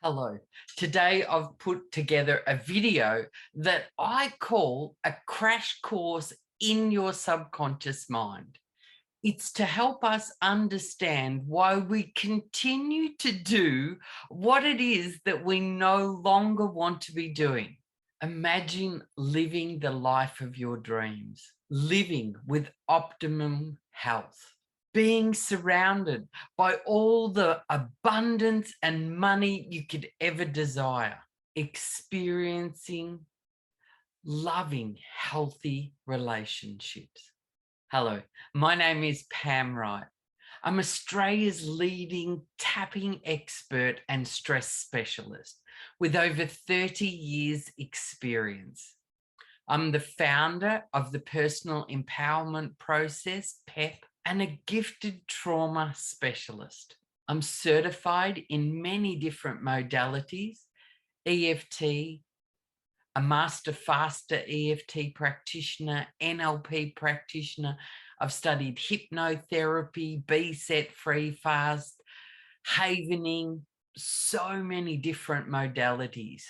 Hello. Today I've put together a video that I call a crash course in your subconscious mind. It's to help us understand why we continue to do what it is that we no longer want to be doing. Imagine living the life of your dreams, living with optimum health, being surrounded by all the abundance and money you could ever desire, experiencing loving, healthy relationships. Hello, my name is Pam Wright. I'm Australia's leading tapping expert and stress specialist with over 30 years experience. I'm the founder of the Personal Empowerment Process, PEP, and a gifted trauma specialist. I'm certified in many different modalities, EFT, a master faster EFT practitioner, NLP practitioner. I've studied hypnotherapy, be set free fast, havening, so many different modalities.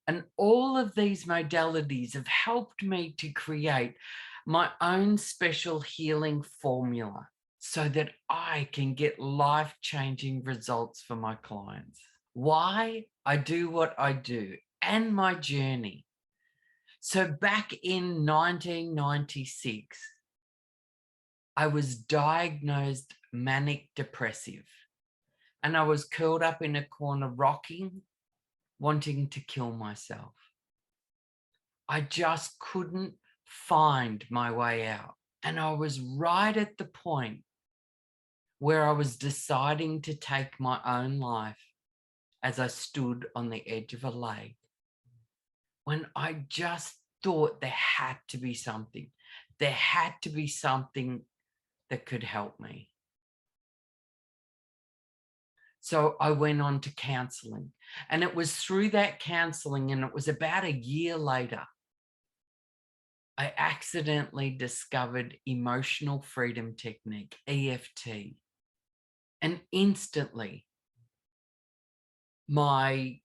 And all of these modalities have helped me to create my own special healing formula so that I can get life-changing results for my clients. Why I do what I do and my journey. So back in 1996, I was diagnosed manic depressive and I was curled up in a corner rocking, wanting to kill myself. I just couldn't find my way out. And I was right at the point where I was deciding to take my own life as I stood on the edge of a lake, when I just thought there had to be something. There had to be something that could help me. So I went on to counseling, and it was through that counseling, and it was about a year later, I accidentally discovered emotional freedom technique, EFT, and instantly my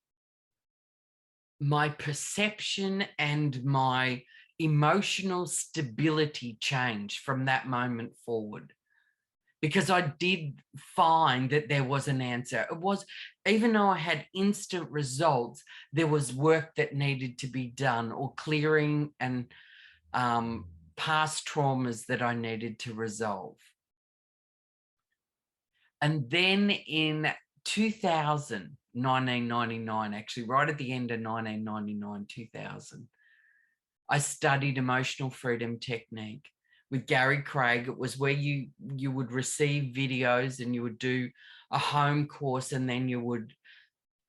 perception and my emotional stability changed from that moment forward, because I did find that there was an answer. It was, even though I had instant results, there was work that needed to be done, or clearing and past traumas that I needed to resolve. And then in 1999, actually right at the end of 1999, 2000, I studied emotional freedom technique with Gary Craig. It was where you would receive videos and you would do a home course, and then you would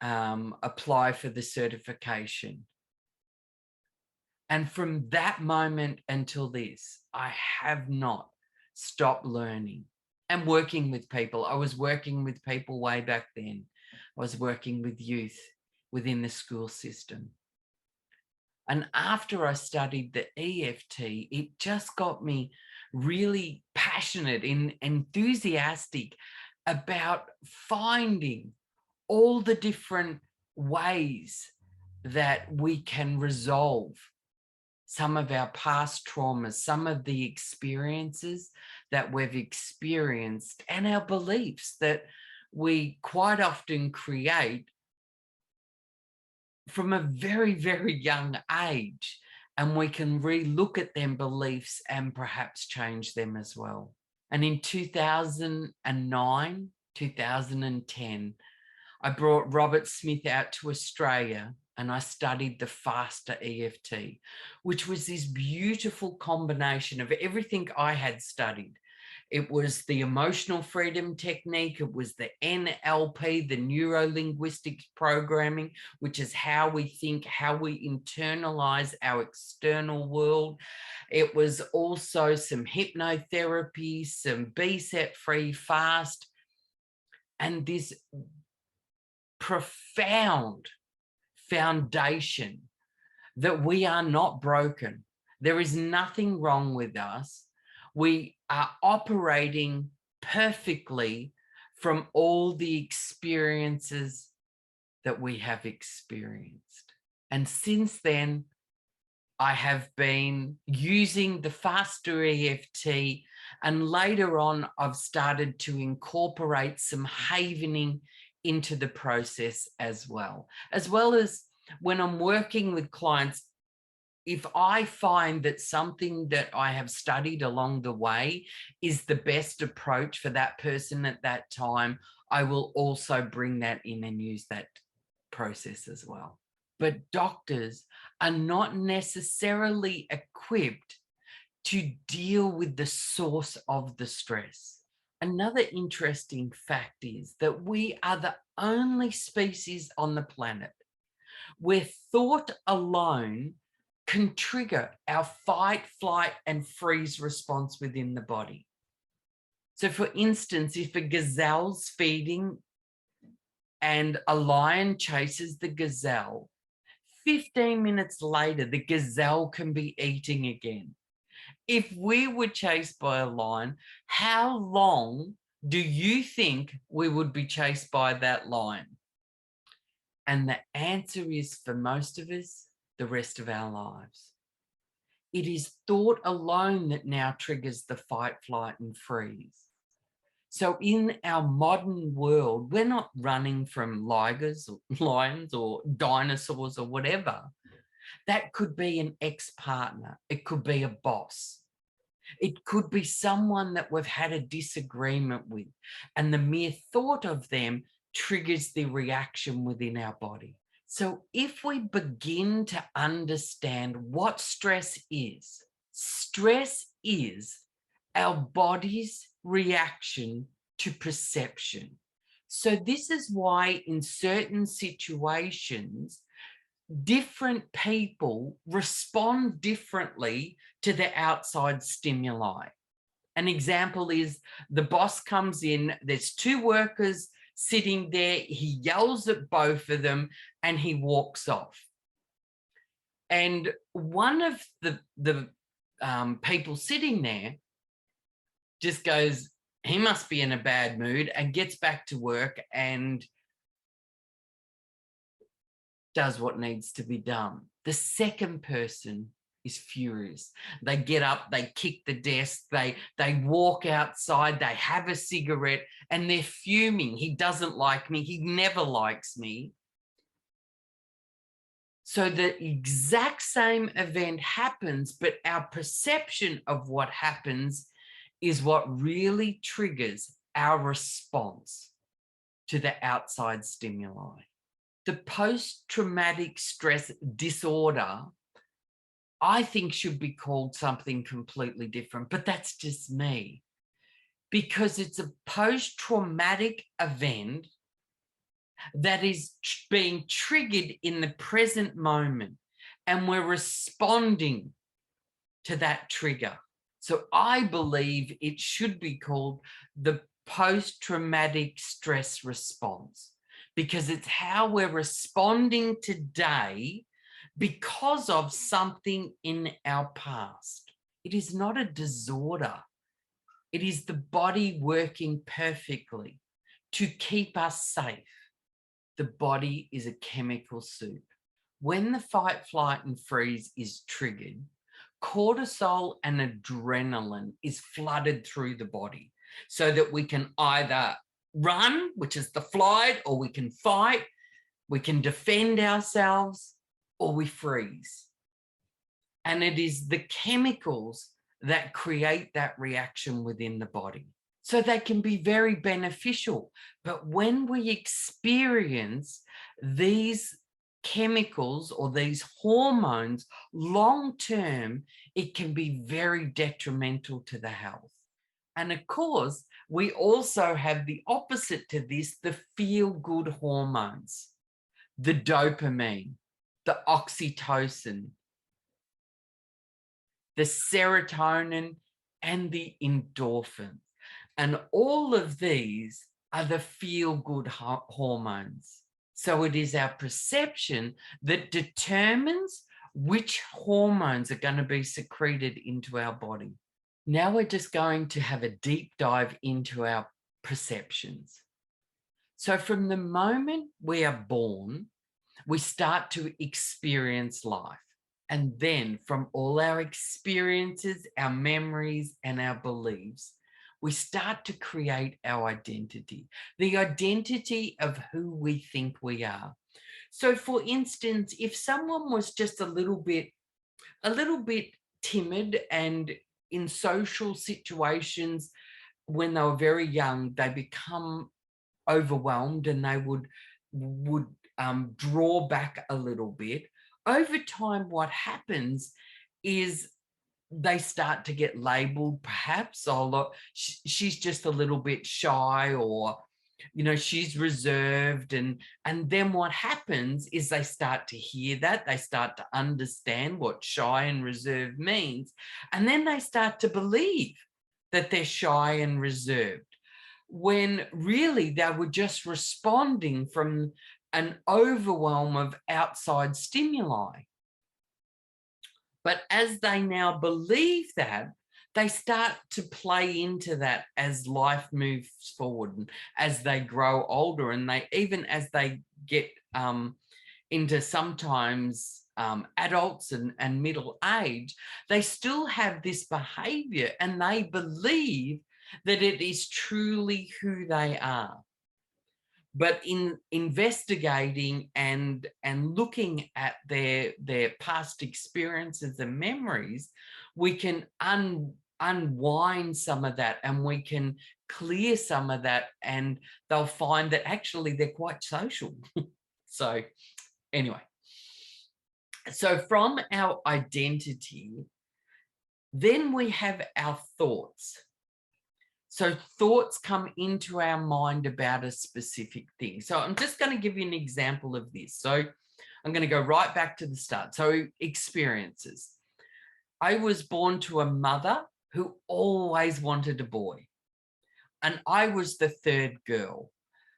apply for the certification. And from that moment until this, I have not stopped learning and working with people. I was working with people way back then. I was working with youth within the school system. And after I studied the EFT, it just got me really passionate and enthusiastic about finding all the different ways that we can resolve some of our past traumas, some of the experiences that we've experienced, and our beliefs that we quite often create from a very, very young age. And we can re-look at them beliefs and perhaps change them as well. And in 2009, 2010, I brought Robert Smith out to Australia, and I studied the faster EFT, which was this beautiful combination of everything I had studied. It was the emotional freedom technique. It was the NLP, the neuro-linguistics programming, which is how we think, how we internalize our external world. It was also some hypnotherapy, some be set free fast, and this profound foundation that we are not broken. There is nothing wrong with us. We are operating perfectly from all the experiences that we have experienced. And since then, I have been using the faster EFT, and later on, I've started to incorporate some havening into the process as well as when I'm working with clients. If I find that something that I have studied along the way is the best approach for that person at that time, I will also bring that in and use that process as well. But doctors are not necessarily equipped to deal with the source of the stress. Another interesting fact is that we are the only species on the planet where thought alone can trigger our fight, flight, and freeze response within the body. So for instance, if a gazelle's feeding and a lion chases the gazelle, 15 minutes later, the gazelle can be eating again. If we were chased by a lion, how long do you think we would be chased by that lion? And the answer is, for most of us, the rest of our lives. It is thought alone that now triggers the fight, flight, and freeze. So in our modern world, we're not running from lions or dinosaurs or whatever. That could be an ex-partner. It could be a boss. It could be someone that we've had a disagreement with, and the mere thought of them triggers the reaction within our body. So if we begin to understand what stress is our body's reaction to perception. So this is why in certain situations, different people respond differently to the outside stimuli. An example is the boss comes in, there's two workers sitting there, he yells at both of them and he walks off. And one of the people sitting there just goes, he must be in a bad mood, and gets back to work and does what needs to be done. The second person is furious. They get up, they kick the desk, they walk outside, they have a cigarette, and they're fuming. He doesn't like me. He never likes me. So the exact same event happens, but our perception of what happens is what really triggers our response to the outside stimuli. The post-traumatic stress disorder, I think, should be called something completely different, but that's just me. Because it's a post-traumatic event that is being triggered in the present moment, and we're responding to that trigger. So I believe it should be called the post-traumatic stress response, because it's how we're responding today because of something in our past. It is not a disorder. It is the body working perfectly to keep us safe. The body is a chemical soup. When the fight, flight, and freeze is triggered, cortisol and adrenaline is flooded through the body so that we can either run, which is the flight, or we can fight, we can defend ourselves, or we freeze. And it is the chemicals that create that reaction within the body. So they can be very beneficial. But when we experience these chemicals or these hormones long term, it can be very detrimental to the health. And of course, we also have the opposite to this, the feel-good hormones, the dopamine, the oxytocin, the serotonin, and the endorphins. And all of these are the feel-good hormones. So it is our perception that determines which hormones are going to be secreted into our body. Now we're just going to have a deep dive into our perceptions. So from the moment we are born, we start to experience life. And then from all our experiences, our memories, and our beliefs, we start to create our identity, the identity of who we think we are. So for instance, if someone was just a little bit timid and in social situations when they were very young, they become overwhelmed and they would draw back a little bit. Over time, what happens is they start to get labeled, perhaps, oh, look, she's just a little bit shy, or she's reserved. And then what happens is they start to hear that, they start to understand what shy and reserved means, and then they start to believe that they're shy and reserved, when really they were just responding from an overwhelm of outside stimuli. But as they now believe that, they start to play into that as life moves forward and as they grow older, and even as they get into sometimes adults and middle age, they still have this behavior and they believe that it is truly who they are. But in investigating and looking at their past experiences and memories, we can unwind some of that, and we can clear some of that, and they'll find that actually they're quite social. So anyway, so from our identity, then we have our thoughts. So thoughts come into our mind about a specific thing. So I'm just going to give you an example of this. So I'm going to go right back to the start. So experiences. I was born to a mother who always wanted a boy, and I was the third girl.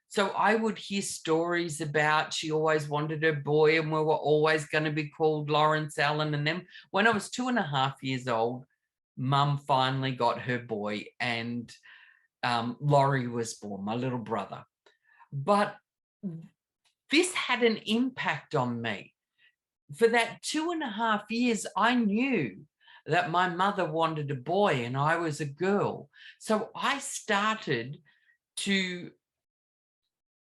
So I would hear stories about she always wanted a boy and we were always going to be called Lawrence Allen. And then when I was 2.5 years old, Mum finally got her boy, and Laurie was born, my little brother. But this had an impact on me. For that 2.5 years, I knew that my mother wanted a boy and I was a girl. So I started to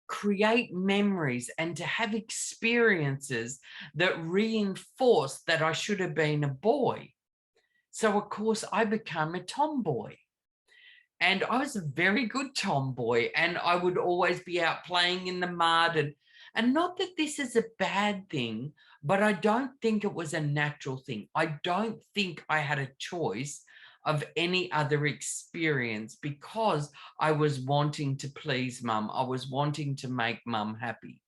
create memories and to have experiences that reinforced that I should have been a boy. So of course I became a tomboy. And I was a very good tomboy, and I would always be out playing in the mud. And not that this is a bad thing, but I don't think it was a natural thing. I don't think I had a choice of any other experience, because I was wanting to please Mum. I was wanting to make Mum happy.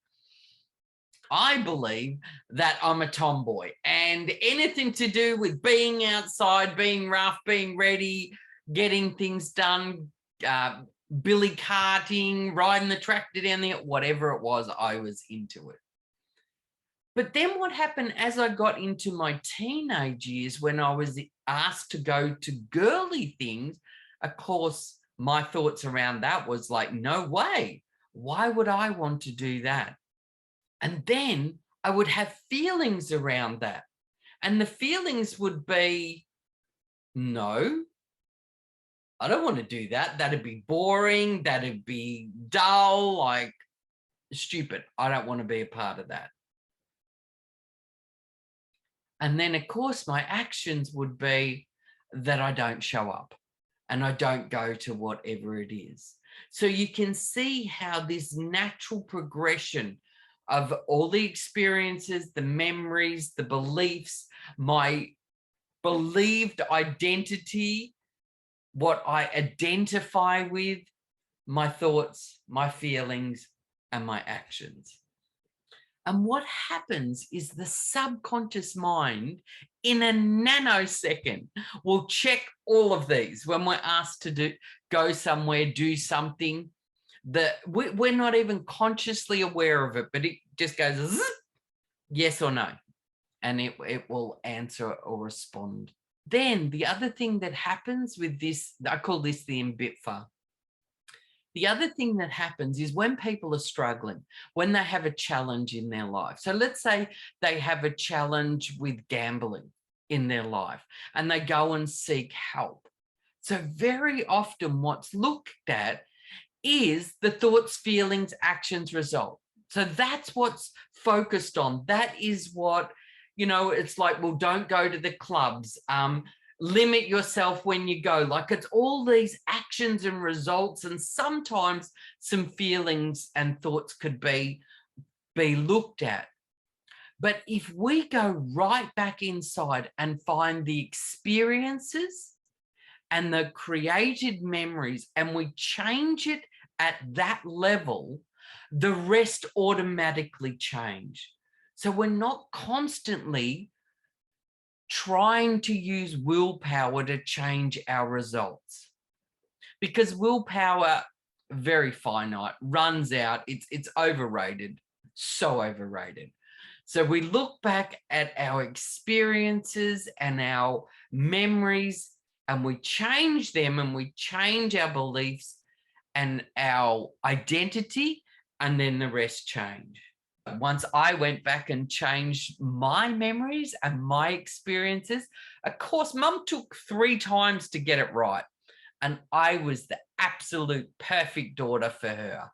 I believe that I'm a tomboy, and anything to do with being outside, being rough, being ready, getting things done, billy carting, riding the tractor down there, whatever it was, I was into it. But then what happened as I got into my teenage years, when I was asked to go to girly things, of course, my thoughts around that was like, no way. Why would I want to do that? And then I would have feelings around that. And the feelings would be, no, I don't want to do that. That'd be boring. That'd be dull, like stupid. I don't want to be a part of that. And then, of course, my actions would be that I don't show up and I don't go to whatever it is. So you can see how this natural progression of all the experiences, the memories, the beliefs, my believed identity, what I identify with, my thoughts, my feelings, and my actions. And what happens is the subconscious mind, in a nanosecond, will check all of these when we're asked to go somewhere, do something that we're not even consciously aware of it, but it just goes zzz, yes or no, and it will answer or respond. Then the other thing that happens with this, I call this the embitfer, The other thing that happens is when people are struggling, when they have a challenge in their life. So let's say they have a challenge with gambling in their life and they go and seek help. So very often what's looked at is the thoughts, feelings, actions, result. So that's what's focused on. That is what, it's like, well, don't go to the clubs. Limit yourself when you go. Like, it's all these actions and results, and sometimes some feelings and thoughts could be looked at. But if we go right back inside and find the experiences and the created memories, and we change it at that level, the rest automatically change. So we're not constantly trying to use willpower to change our results, because willpower, very finite, runs out. It's overrated, so overrated. So we look back at our experiences and our memories, and we change them, and we change our beliefs and our identity, and then the rest change. Once I went back and changed my memories and my experiences, of course, Mum took 3 times to get it right. And I was the absolute perfect daughter for her.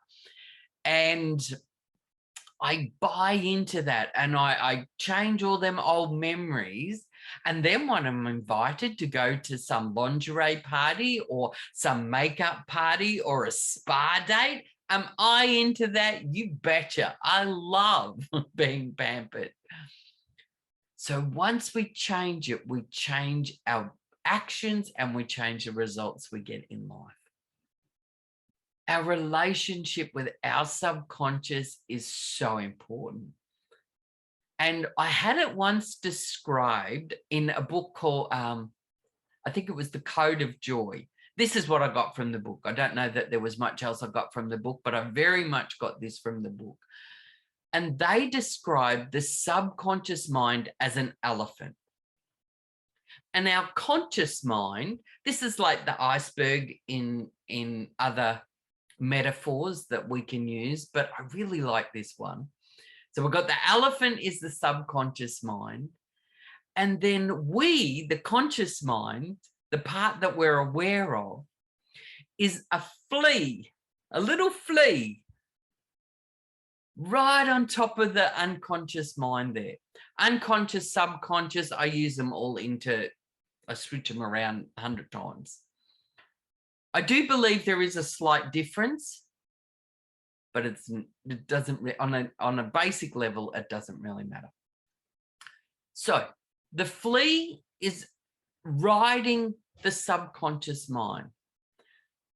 And I buy into that, and I change all them old memories. And then when I'm invited to go to some lingerie party or some makeup party or a spa date, am I into that? You betcha. I love being pampered. So once we change it, we change our actions and we change the results we get in life. Our relationship with our subconscious is so important. And I had it once described in a book called, I think it was The Code of Joy. This is what I got from the book. I don't know that there was much else I got from the book, but I very much got this from the book. And they described the subconscious mind as an elephant. And our conscious mind, this is like the iceberg in other metaphors that we can use, but I really like this one. So we've got the elephant is the subconscious mind. And then we, the conscious mind, the part that we're aware of, is a flea, a little flea, right on top of the unconscious mind there. Unconscious, subconscious, I use them all I switch them around 100 times. I do believe there is a slight difference, but it doesn't, on a basic level, it doesn't really matter. So the flea is riding the subconscious mind,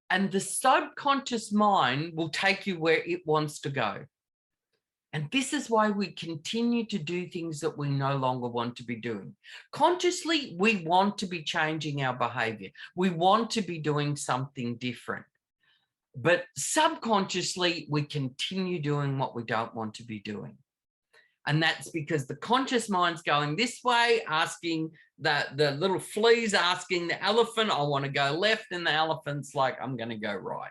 and the subconscious mind will take you where it wants to go. And this is why we continue to do things that we no longer want to be doing. Consciously, we want to be changing our behavior. We want to be doing something different. But subconsciously, we continue doing what we don't want to be doing. And that's because the conscious mind's going this way, asking the little flea's asking the elephant, I want to go left, and the elephant's like, I'm going to go right.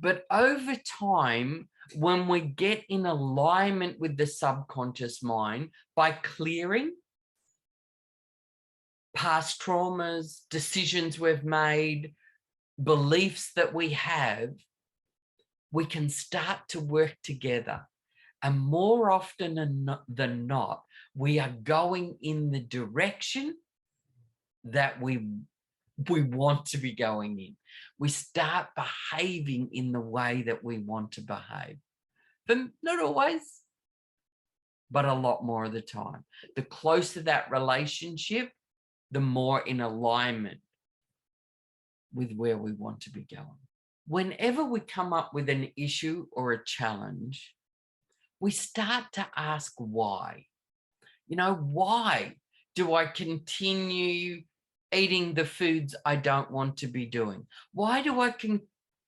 But over time, when we get in alignment with the subconscious mind by clearing past traumas, decisions we've made, beliefs that we have, we can start to work together. And more often than not, we are going in the direction that we want to be going in. We start behaving in the way that we want to behave. But not always, but a lot more of the time. The closer that relationship, the more in alignment with where we want to be going. Whenever we come up with an issue or a challenge, we start to ask why. Why do I continue eating the foods I don't want to be doing? Why do I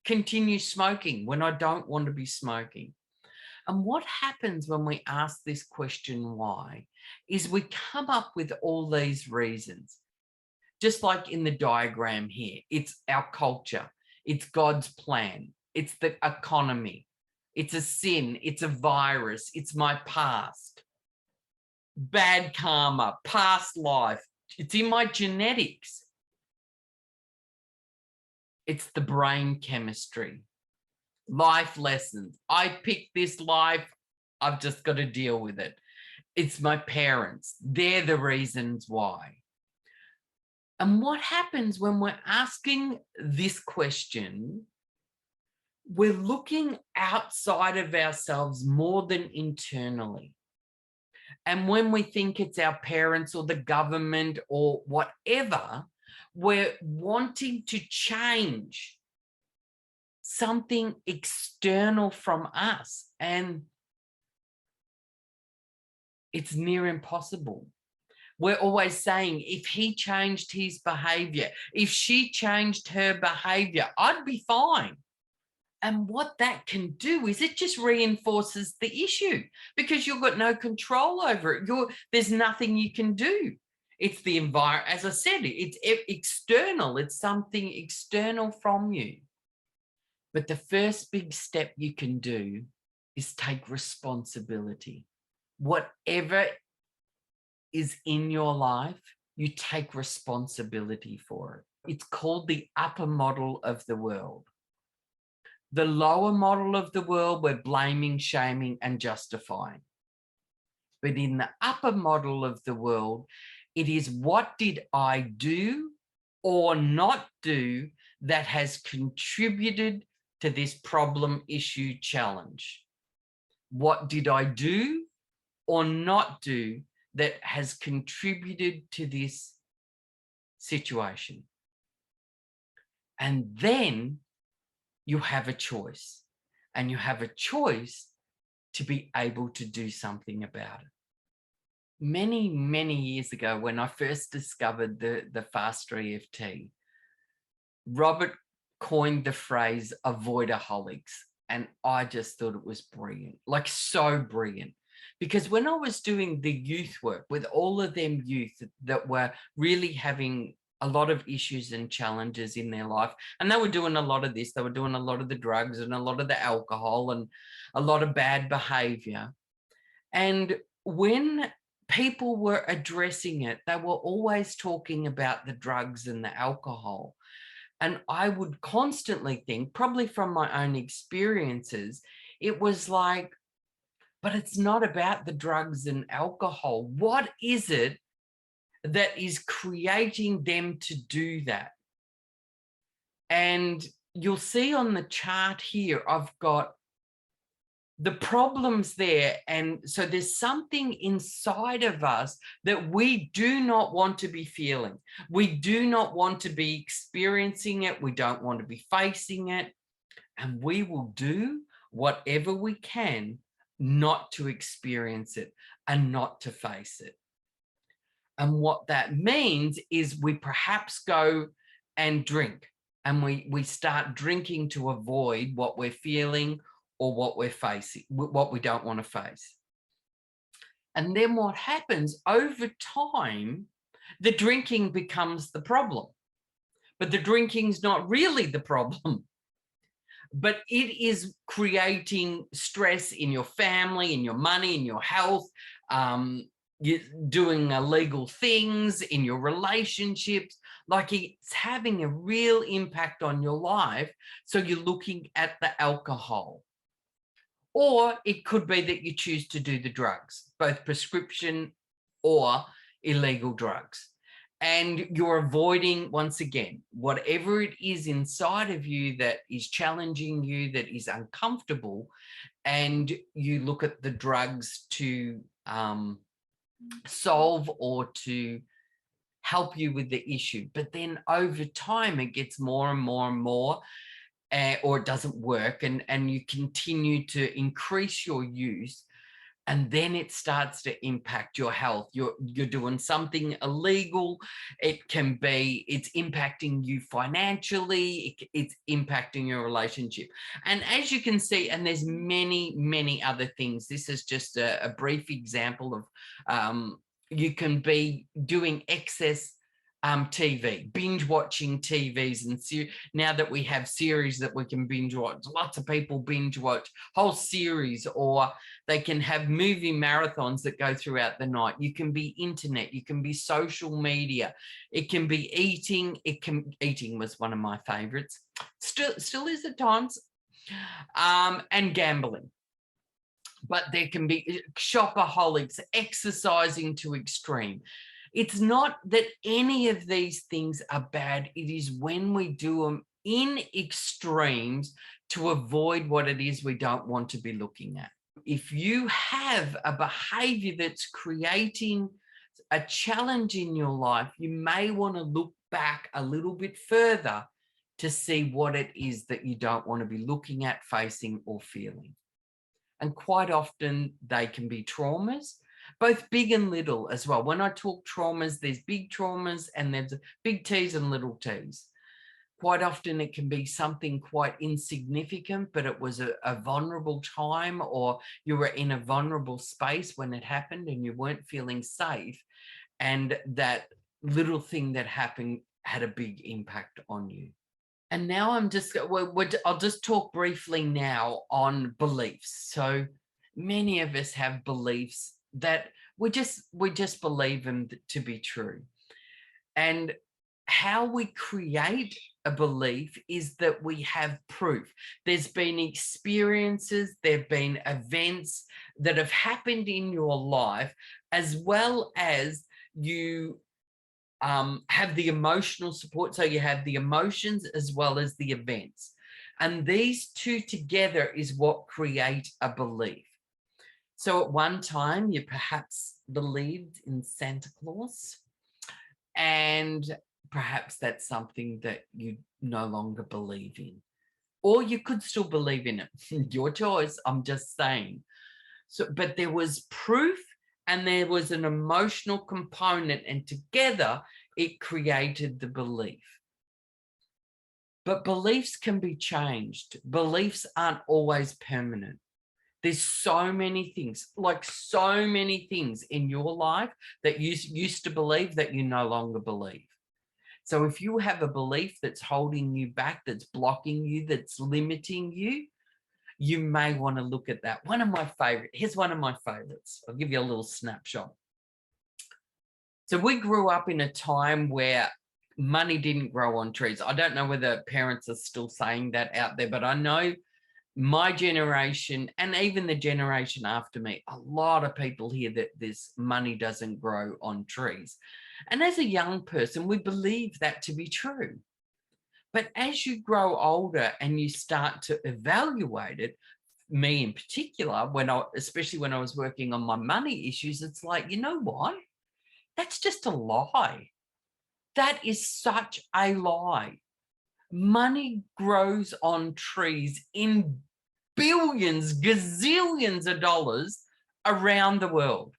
continue smoking when I don't want to be smoking? And what happens when we ask this question, why, is we come up with all these reasons. Just like in the diagram here, it's our culture. It's God's plan. It's the economy. It's a sin. It's a virus. It's my past. Bad karma, past life. It's in my genetics. It's the brain chemistry. Life lessons. I picked this life. I've just got to deal with it. It's my parents. They're the reasons why. And what happens when we're asking this question? We're looking outside of ourselves more than internally. And when we think it's our parents or the government or whatever, we're wanting to change something external from us. And it's near impossible. We're always saying, if he changed his behavior, if she changed her behavior, I'd be fine. And what that can do is it just reinforces the issue because you've got no control over it. There's nothing you can do. It's the environment. As I said, it's external. It's something external from you. But the first big step you can do is take responsibility. Whatever is in your life, you take responsibility for it. It's called the upper model of the world. The lower model of the world, we're blaming, shaming, and justifying. But in the upper model of the world, it is what did I do or not do that has contributed to this problem, issue, challenge? What did I do or not do that has contributed to this situation? And then you have a choice, and you have a choice to be able to do something about it. Many, many years ago, when I first discovered the faster EFT, Robert coined the phrase avoidaholics, and I just thought it was brilliant, like so brilliant. Because when I was doing the youth work with all of them youth that were really having a lot of issues and challenges in their life, and they were doing a lot of this, they were doing a lot of the drugs and a lot of the alcohol and a lot of bad behavior. And when people were addressing it, they were always talking about the drugs and the alcohol. And I would constantly think, probably from my own experiences, it was like, but it's not about the drugs and alcohol. What is it that is creating them to do that? And you'll see on the chart here, I've got the problems there. And so there's something inside of us that we do not want to be feeling. We do not want to be experiencing it. We don't want to be facing it. And we will do whatever we can not to experience it and not to face it. And what that means is we perhaps go and drink, and we start drinking to avoid what we're feeling or what we're facing, what we don't want to face. And then what happens over time, the drinking becomes the problem. But the drinking's not really the problem. But it is creating stress in your family, in your money, in your health, you're doing illegal things in your relationships. Like it's having a real impact on your life. So you're looking at the alcohol. Or it could be that you choose to do the drugs, both prescription or illegal drugs. And you're avoiding, once again, whatever it is inside of you that is challenging you, that is uncomfortable, and you look at the drugs to solve or to help you with the issue. But then over time, it gets more and more and more, or it doesn't work, and you continue to increase your use. And then it starts to impact your health. You're doing something illegal. It can be, it's impacting you financially. It's impacting your relationship. And as you can see, and there's many, many other things. This is just a brief example of, you can be doing excess TV, binge watching TVs, and now that we have series that we can binge watch, lots of people binge watch whole series, or they can have movie marathons that go throughout the night. You can be internet, you can be social media, it can be eating. Eating was one of my favorites, still is at times, and gambling. But there can be shopaholics, exercising to extreme. It's not that any of these things are bad. It is when we do them in extremes to avoid what it is we don't want to be looking at. If you have a behavior that's creating a challenge in your life, you may want to look back a little bit further to see what it is that you don't want to be looking at, facing, or feeling. And quite often they can be traumas, both big and little as well. When I talk traumas, there's big traumas and there's big T's and little T's. Quite often it can be something quite insignificant, but it was a vulnerable time, or you were in a vulnerable space when it happened and you weren't feeling safe. And that little thing that happened had a big impact on you. And now I'll just talk briefly now on beliefs. So many of us have beliefs that we just believe them to be true. And how we create a belief is that we have proof. There's been experiences, there've been events that have happened in your life, as well as you have the emotional support. So you have the emotions as well as the events. And these two together is what create a belief. So at one time, you perhaps believed in Santa Claus, and perhaps that's something that you no longer believe in. Or you could still believe in it. Your choice, I'm just saying. So, but there was proof and there was an emotional component, and together it created the belief. But beliefs can be changed. Beliefs aren't always permanent. There's so many things, like so many things in your life that you used to believe that you no longer believe. So if you have a belief that's holding you back, that's blocking you, that's limiting you, you may want to look at that. Here's one of my favorites. I'll give you a little snapshot. So we grew up in a time where money didn't grow on trees. I don't know whether parents are still saying that out there, but I know my generation and even the generation after me, a lot of people hear that this money doesn't grow on trees. And as a young person, we believe that to be true. But as you grow older and you start to evaluate it, me in particular, especially when I was working on my money issues, it's like, you know what? That's just a lie. That is such a lie. Money grows on trees in billions, gazillions of dollars around the world.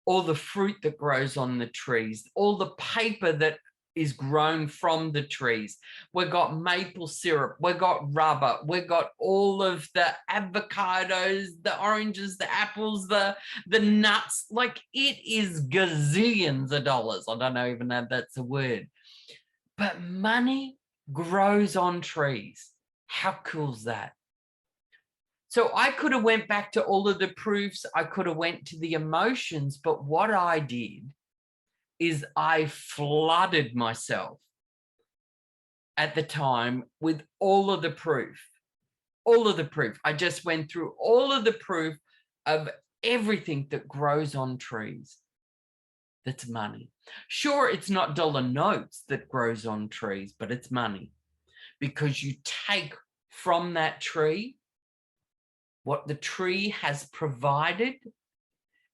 All the fruit that grows on the trees, all the paper that is grown from the trees. We've got maple syrup, we've got rubber, we've got all of the avocados, the oranges, the apples, the nuts. Like, it is gazillions of dollars. I don't even know if that's a word. But money grows on trees. How cool is that? So I could have went back to all of the proofs. I could have went to the emotions, but what I did is I flooded myself at the time with all of the proof. All of the proof. I just went through all of the proof of everything that grows on trees. That's money. Sure, it's not dollar notes that grows on trees, but it's money. Because you take from that tree what the tree has provided,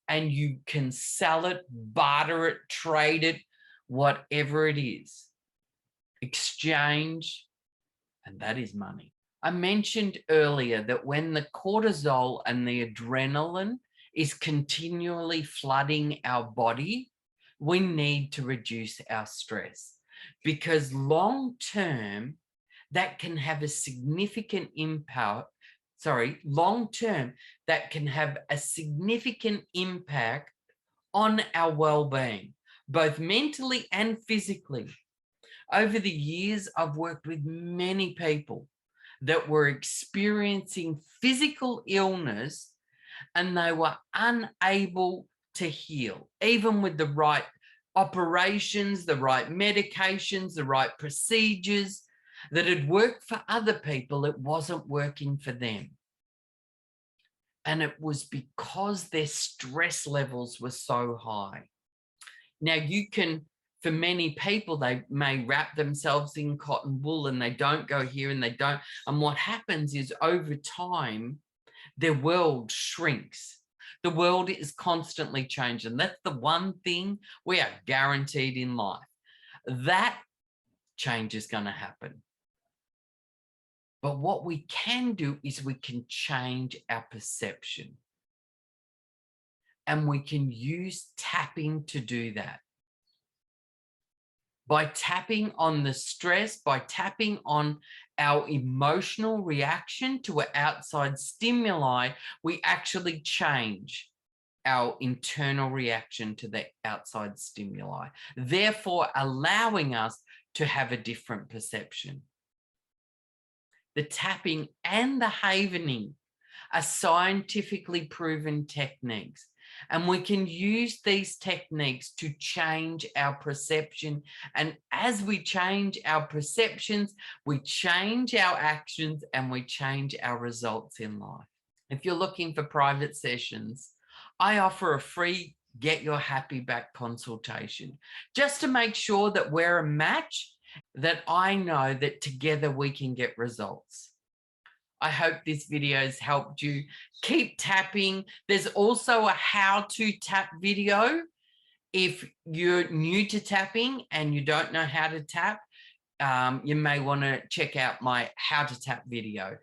and you can sell it, barter it, trade it, whatever it is. Exchange, and that is money. I mentioned earlier that when the cortisol and the adrenaline is continually flooding our body, we need to reduce our stress, because long-term, that can have a significant impact. Long-term, that can have a significant impact on our well-being, both mentally and physically. Over the years, I've worked with many people that were experiencing physical illness and they were unable to heal, even with the right operations, the right medications, the right procedures that had worked for other people. It wasn't working for them. And it was because their stress levels were so high. Now, you can, for many people, they may wrap themselves in cotton wool and they don't go here and they don't. And what happens is over time, their world shrinks. The world is constantly changing. That's the one thing we are guaranteed in life. That change is going to happen. But what we can do is we can change our perception. And we can use tapping to do that. By tapping on the stress, by tapping on our emotional reaction to an outside stimuli, we actually change our internal reaction to the outside stimuli, therefore allowing us to have a different perception. The tapping and the havening are scientifically proven techniques, and we can use these techniques to change our perception. And as we change our perceptions, we change our actions and we change our results in life. If you're looking for private sessions, I offer a free Get Your Happy Back consultation, just to make sure that we're a match, that I know that together we can get results. I hope this video has helped you. Keep tapping. There's also a how to tap video. If you're new to tapping and you don't know how to tap, you may want to check out my how to tap video.